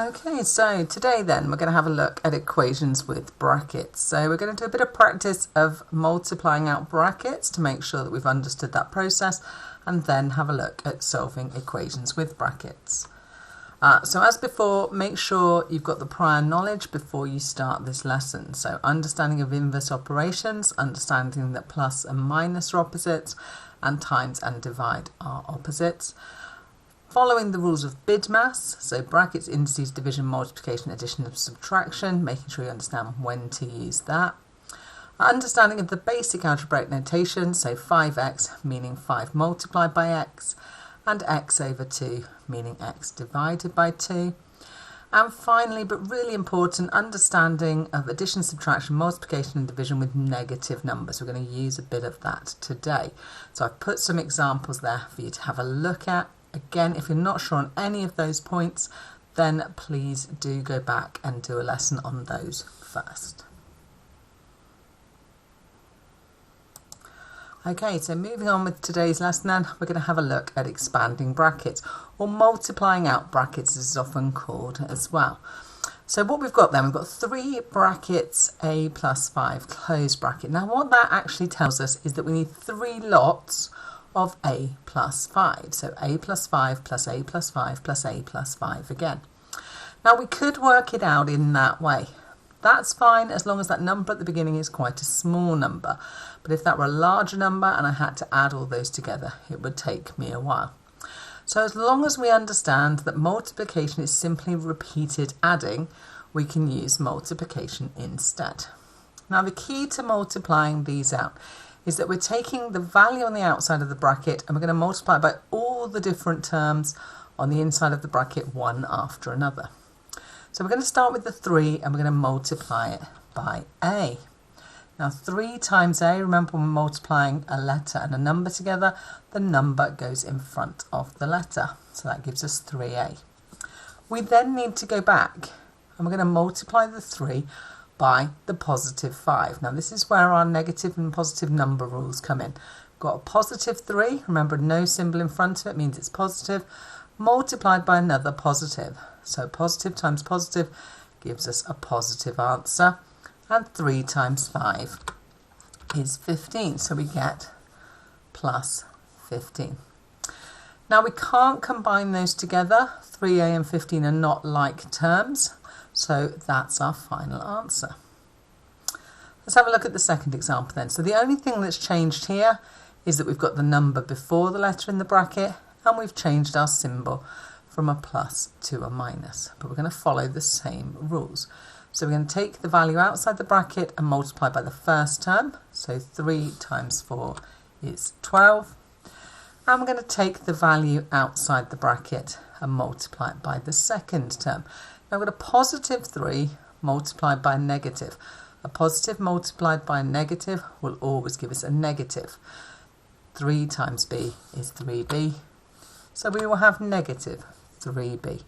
Okay, so today then we're going to have a look at equations with brackets. So we're going to do a bit of practice of multiplying out brackets to make sure that we've understood that process, and then have a look at solving equations with brackets. So as before, make sure you've got the prior knowledge before you start this lesson. So understanding of inverse operations, understanding that plus and minus are opposites, and times and divide are opposites. Following the rules of BIDMAS, so brackets, indices, division, multiplication, addition and subtraction, making sure you understand when to use that. Understanding of the basic algebraic notation, so 5x meaning 5 multiplied by x, and x over 2 meaning x divided by 2. And finally, but really important, understanding of addition, subtraction, multiplication and division with negative numbers. We're going to use a bit of that today. So I've put some examples there for you to have a look at. Again, if you're not sure on any of those points, then please do go back and do a lesson on those first. Okay, so moving on with today's lesson then, we're going to have a look at expanding brackets, or multiplying out brackets as it's often called as well. So what we've got then, we've got 3 brackets, a plus 5, close bracket. Now what that actually tells us is that we need 3 lots of a plus 5. So a plus 5 plus a plus 5 plus a plus 5 again. Now we could work it out in that way. That's fine as long as that number at the beginning is quite a small number. But if that were a larger number and I had to add all those together, it would take me a while. So as long as we understand that multiplication is simply repeated adding, we can use multiplication instead. Now the key to multiplying these out is that we're taking the value on the outside of the bracket and we're going to multiply by all the different terms on the inside of the bracket one after another. So we're going to start with the 3 and we're going to multiply it by a. Now 3 times a, remember when we're multiplying a letter and a number together, the number goes in front of the letter. So that gives us 3a. We then need to go back and we're going to multiply the 3 by the positive 5. Now this is where our negative and positive number rules come in. We've got a positive 3, remember no symbol in front of it means it's positive, multiplied by another positive. So positive times positive gives us a positive answer, and 3 times 5 is 15, so we get plus 15. Now we can't combine those together, 3a and 15 are not like terms, so that's our final answer. Let's have a look at the second example then. So the only thing that's changed here is that we've got the number before the letter in the bracket and we've changed our symbol from a plus to a minus. But we're going to follow the same rules. So we're going to take the value outside the bracket and multiply by the first term. So 3 times 4 is 12. And we're going to take the value outside the bracket and multiply it by the second term. Now we've got a positive 3 multiplied by a negative. A positive multiplied by a negative will always give us a negative. 3 times b is 3b. So we will have negative 3b.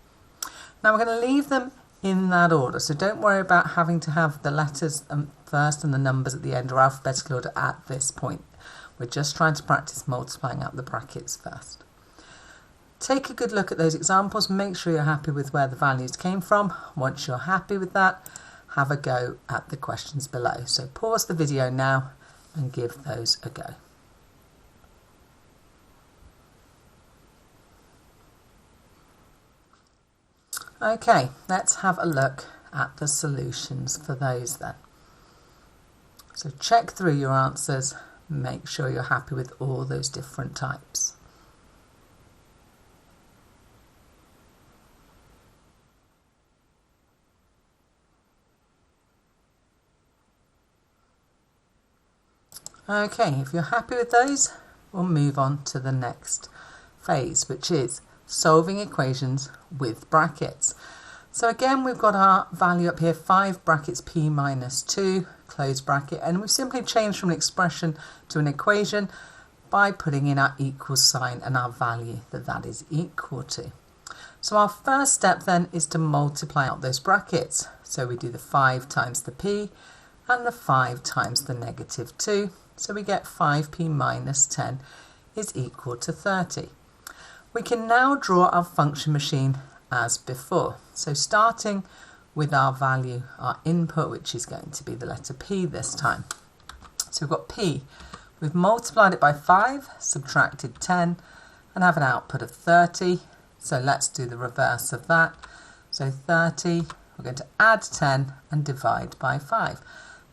Now we're going to leave them in that order. So don't worry about having to have the letters first and the numbers at the end or alphabetical order at this point. We're just trying to practice multiplying out the brackets first. Take a good look at those examples, make sure you're happy with where the values came from. Once you're happy with that, have a go at the questions below. So pause the video now and give those a go. Okay, let's have a look at the solutions for those then. So check through your answers, make sure you're happy with all those different types. Okay, if you're happy with those, we'll move on to the next phase, which is solving equations with brackets. So again, we've got our value up here, 5 brackets p minus 2, close bracket, and we've simply changed from an expression to an equation by putting in our equal sign and our value that is equal to. So our first step then is to multiply out those brackets. So we do the 5 times the p and the 5 times the negative 2. So we get 5p minus 10 is equal to 30. We can now draw our function machine as before. So starting with our value, our input, which is going to be the letter P this time. So we've got P. We've multiplied it by 5, subtracted 10, and have an output of 30. So let's do the reverse of that. So 30, we're going to add 10 and divide by 5.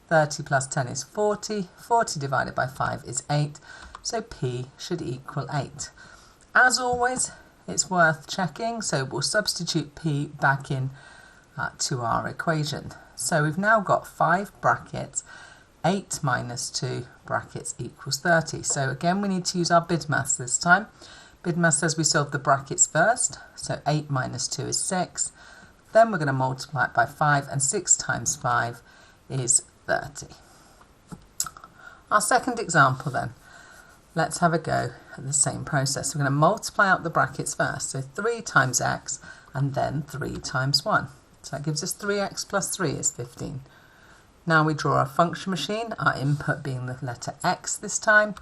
30 plus 10 is 40. 40 divided by 5 is 8. So P should equal 8. As always, it's worth checking. So we'll substitute P back in to our equation. So we've now got 5 brackets. 8 minus 2 brackets equals 30. So again, we need to use our BIDMaths this time. BIDMaths says we solve the brackets first. So 8 minus 2 is 6. Then we're going to multiply it by 5, and 6 times 5 is 30. Our second example then. Let's have a go at the same process. We're going to multiply out the brackets first. So 3 times x and then 3 times 1. So that gives us 3x plus 3 is 15. Now we draw our function machine, our input being the letter x this time.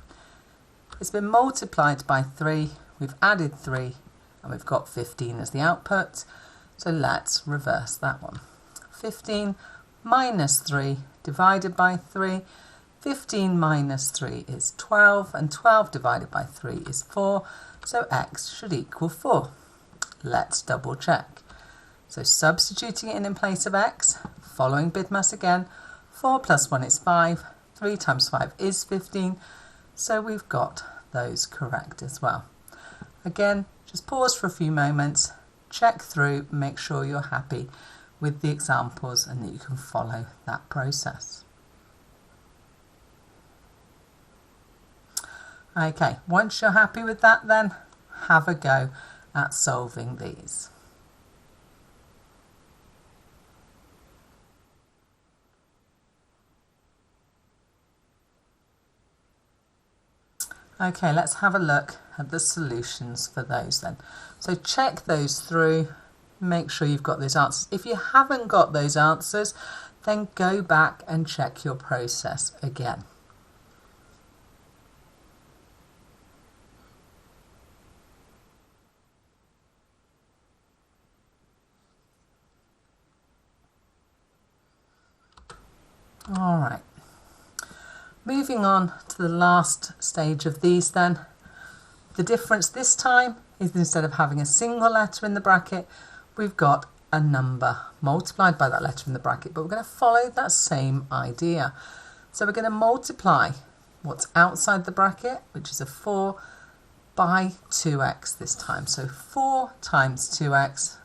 It's been multiplied by 3, we've added 3, and we've got 15 as the output. So let's reverse that one. 15 minus 3 divided by 3. 15 minus 3 is 12, and 12 divided by 3 is 4, so x should equal 4. Let's double check. So substituting it in place of x, following BIDMaths again, 4 plus 1 is 5, 3 times 5 is 15, so we've got those correct as well. Again, just pause for a few moments, check through, make sure you're happy with the examples and that you can follow that process. Okay, once you're happy with that then, have a go at solving these. Okay, let's have a look at the solutions for those then. So check those through, make sure you've got those answers. If you haven't got those answers, then go back and check your process again. All right. Moving on to the last stage of these then. The difference this time is instead of having a single letter in the bracket, we've got a number multiplied by that letter in the bracket, but we're going to follow that same idea. So we're going to multiply what's outside the bracket, which is a 4, by 2x this time. So 4 times 2x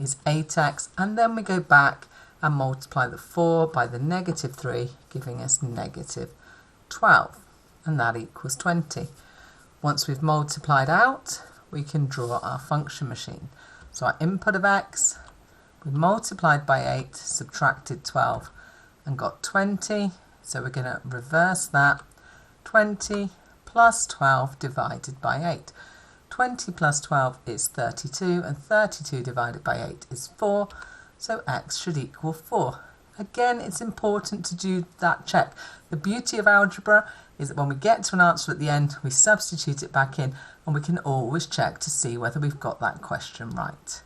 is 8x, and then we go back and multiply the 4 by the negative 3, giving us negative 12, and that equals 20. Once we've multiplied out, we can draw our function machine. So our input of x, we multiplied by 8, subtracted 12, and got 20. So we're going to reverse that. 20 plus 12 divided by 8. 20 plus 12 is 32, and 32 divided by 8 is 4. So x should equal 4. Again, it's important to do that check. The beauty of algebra is that when we get to an answer at the end, we substitute it back in, and we can always check to see whether we've got that question right.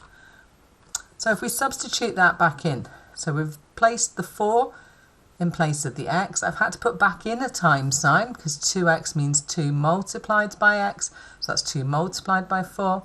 So if we substitute that back in, so we've placed the 4 in place of the x. I've had to put back in a times sign because 2x means 2 multiplied by x, so that's 2 multiplied by 4.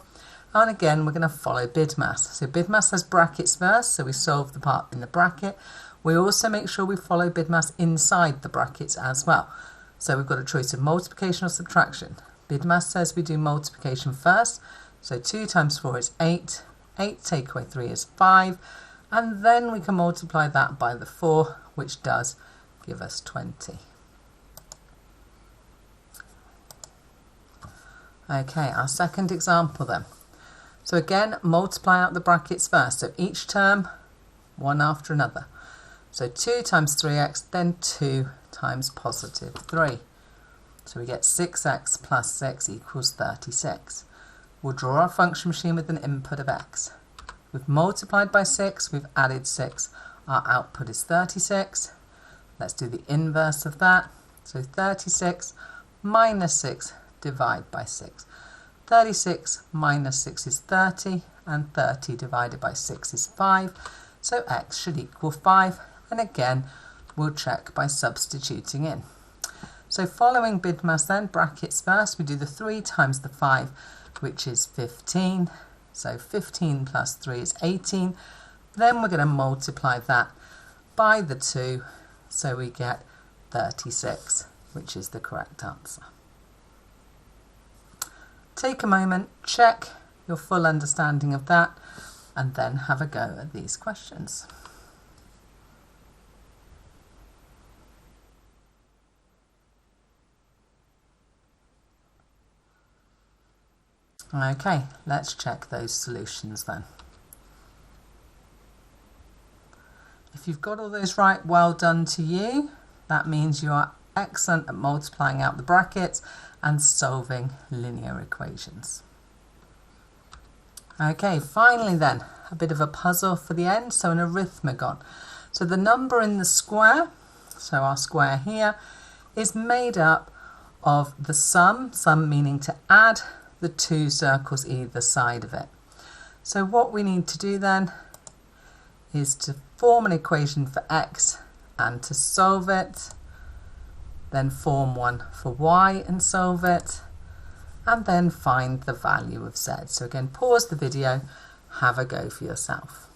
And again, we're going to follow BIDMaths. So BIDMaths has brackets first, so we solve the part in the bracket. We also make sure we follow BIDMaths inside the brackets as well. So we've got a choice of multiplication or subtraction. BIDMaths says we do multiplication first. So 2 times 4 is 8. 8 take away 3 is 5. And then we can multiply that by the 4, which does give us 20. Okay, our second example then. So again, multiply out the brackets first. So each term, one after another. So 2 times 3x, then 2 times positive 3. So we get 6x plus 6 equals 36. We'll draw our function machine with an input of x. We've multiplied by 6, we've added 6. Our output is 36. Let's do the inverse of that. So 36 minus 6 divide by 6. 36 minus 6 is 30, and 30 divided by 6 is 5, so x should equal 5, and again we'll check by substituting in. So following BIDMAS then, brackets first, we do the 3 times the 5, which is 15, so 15 plus 3 is 18, then we're going to multiply that by the 2, so we get 36, which is the correct answer. Take a moment, check your full understanding of that, and then have a go at these questions. Okay, let's check those solutions then. If you've got all those right, well done to you. That means you are excellent at multiplying out the brackets and solving linear equations. Okay, finally then, a bit of a puzzle for the end, so an arithmegon. So the number in the square, so our square here, is made up of the sum meaning to add the 2 circles either side of it. So what we need to do then is to form an equation for x and to solve it, then form one for y and solve it, and then find the value of z. So again, pause the video, have a go for yourself.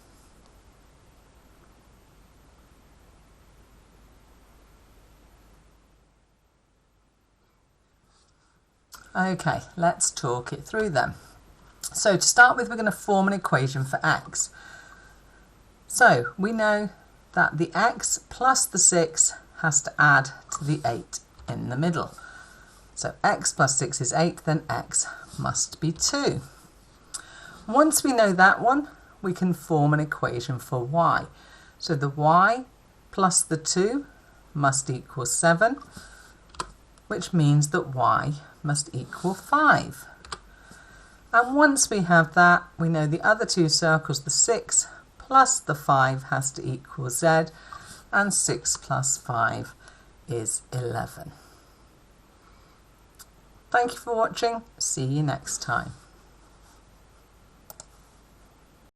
Okay, let's talk it through then. So to start with, we're going to form an equation for x. So we know that the x plus the 6 has to add to the 8 in the middle. So x plus 6 is 8, then x must be 2. Once we know that one, we can form an equation for y. So the y plus the 2 must equal 7, which means that y must equal 5. And once we have that, we know the other 2 circles, the 6 plus the 5 has to equal z, and 6 plus 5 is 11. Thank you for watching. See you next time.